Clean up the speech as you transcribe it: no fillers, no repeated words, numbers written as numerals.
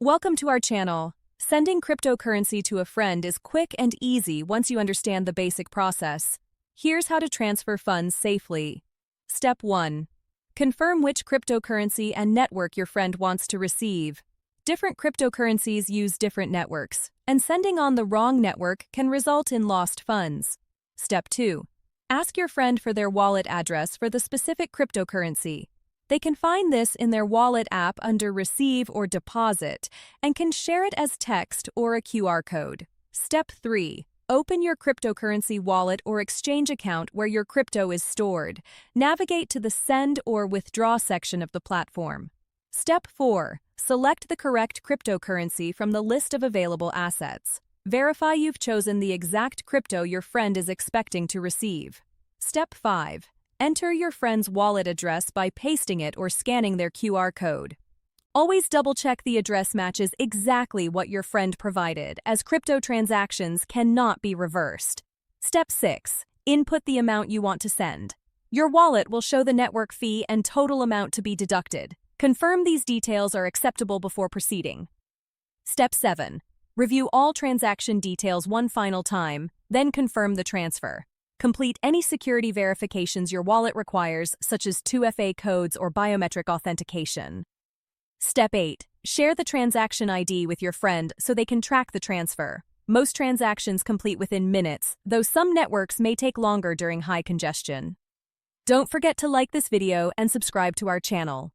Welcome to our channel. Sending cryptocurrency to a friend is quick and easy once you understand the basic process. Here's how to transfer funds safely. Step 1. Confirm which cryptocurrency and network your friend wants to receive. Different cryptocurrencies use different networks, and sending on the wrong network can result in lost funds. Step 2. Ask your friend for their wallet address for the specific cryptocurrency. They can find this in their wallet app under Receive or Deposit and can share it as text or a QR code. Step 3. Open your cryptocurrency wallet or exchange account where your crypto is stored. Navigate to the Send or Withdraw section of the platform. Step 4. Select the correct cryptocurrency from the list of available assets. Verify you've chosen the exact crypto your friend is expecting to receive. Step 5. Enter your friend's wallet address by pasting it or scanning their QR code. Always double-check the address matches exactly what your friend provided, as crypto transactions cannot be reversed. Step 6. Input the amount you want to send. Your wallet will show the network fee and total amount to be deducted. Confirm these details are acceptable before proceeding. Step 7. Review all transaction details one final time, then confirm the transfer. Complete any security verifications your wallet requires, such as 2FA codes or biometric authentication. Step 8. Share the transaction ID with your friend so they can track the transfer. Most transactions complete within minutes, though some networks may take longer during high congestion. Don't forget to like this video and subscribe to our channel.